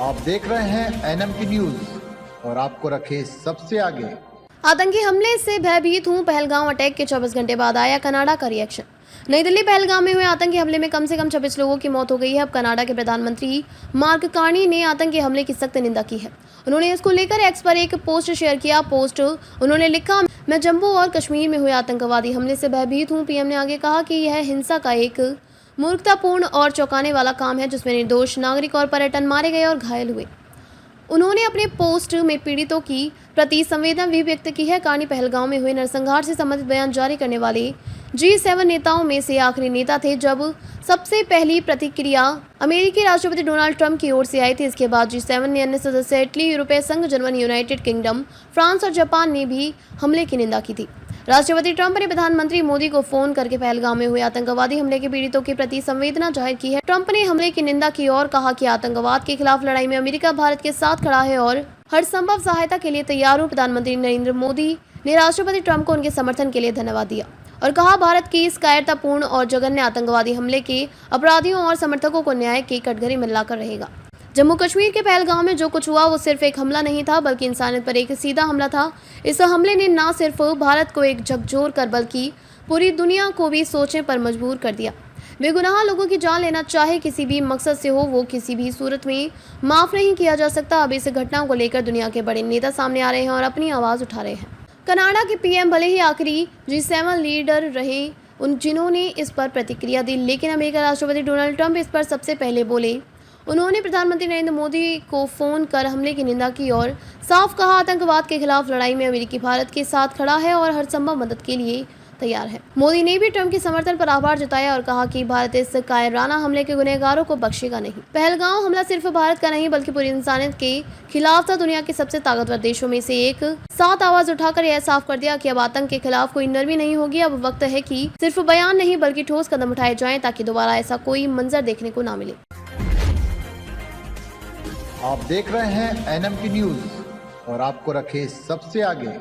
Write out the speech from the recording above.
आप देख रहे हैं एनएम की न्यूज और आपको रखे सबसे आगे। आतंकी हमले से भयभीत हूं, पहलगाम अटैक के 24 घंटे बाद आया कनाडा का रिएक्शन। नई दिल्ली पहलगाम में हुए आतंकी हमले में कम से कम 26 लोगों की मौत हो गई है। अब कनाडा के प्रधानमंत्री मार्क कार्नी ने आतंकी हमले की सख्त निंदा की है। उन्होंने इसको लेकर एक्स पर एक पोस्ट शेयर किया। पोस्ट उन्होंने लिखा, मैं जम्मू और कश्मीर में हुए आतंकवादी हमले से भयभीत हूँ। पीएम ने आगे कहा कि यह हिंसा का एक मूर्खतापूर्ण और चौंकाने वाला काम है जिसमें निर्दोष नागरिक और पर्यटन मारे गए और घायल हुए। उन्होंने अपने पोस्ट में पीड़ितों की प्रति संवेदना भी व्यक्त की है। कार्नी पहलगाम में हुए नरसंहार से संबंधित बयान जारी करने वाले G7 नेताओं में से आखिरी नेता थे। जब सबसे पहली प्रतिक्रिया अमेरिकी राष्ट्रपति डोनाल्ड ट्रंप की ओर से आई थी, इसके बाद G7 ने अन्य सदस्य इटली, यूरोपीय संघ, जर्मनी, यूनाइटेड किंगडम, फ्रांस और जापान ने भी हमले की निंदा की थी। राष्ट्रपति ट्रंप ने प्रधानमंत्री मोदी को फोन करके पहलगाम में हुए आतंकवादी हमले के पीड़ितों के प्रति संवेदना जाहिर की है। ट्रंप ने हमले की निंदा की और कहा कि आतंकवाद के खिलाफ लड़ाई में अमेरिका भारत के साथ खड़ा है और हर संभव सहायता के लिए तैयार हूं। प्रधानमंत्री नरेंद्र मोदी ने राष्ट्रपति ट्रंप को उनके समर्थन के लिए धन्यवाद दिया और कहा, भारत की इस कायरतापूर्ण और जघन्य आतंकवादी हमले के अपराधियों और समर्थकों को न्याय के कटघरे में लाकर रहेगा। जम्मू कश्मीर के पहलगाम में जो कुछ हुआ वो सिर्फ एक हमला नहीं था, बल्कि इंसानियत पर एक सीधा हमला था। इस हमले ने न सिर्फ भारत को एक झकझोर कर बल्कि पूरी दुनिया को भी सोचने पर मजबूर कर दिया। बेगुनाह लोगों की जान लेना चाहे किसी भी मकसद से हो, वो किसी भी सूरत में माफ नहीं किया जा सकता। अब इस घटना को लेकर दुनिया के बड़े नेता सामने आ रहे हैं और अपनी आवाज उठा रहे हैं। कनाडा के पीएम भले ही आखिरी G7 लीडर रहे जिन्होंने इस पर प्रतिक्रिया दी, लेकिन अमेरिका राष्ट्रपति डोनाल्ड ट्रंप इस पर सबसे पहले बोले। उन्होंने प्रधानमंत्री नरेंद्र मोदी को फोन कर हमले की निंदा की और साफ कहा, आतंकवाद के खिलाफ लड़ाई में अमेरिकी भारत के साथ खड़ा है और हर संभव मदद के लिए तैयार है। मोदी ने भी ट्रंप के समर्थन पर आभार जताया और कहा कि भारत इस कायराना हमले के गुनहगारों को बख्शेगा नहीं। पहलगाम हमला सिर्फ भारत का नहीं बल्कि पूरी इंसानियत के खिलाफ था। दुनिया के सबसे ताकतवर देशों में से एक साथ आवाज उठाकर यह साफ कर दिया कि अब आतंक के खिलाफ कोई नरमी नहीं होगी। अब वक्त है कि सिर्फ बयान नहीं बल्कि ठोस कदम उठाए जाएं ताकि दोबारा ऐसा कोई मंजर देखने को ना मिले। आप देख रहे हैं एनएम की न्यूज और आपको रखे सबसे आगे।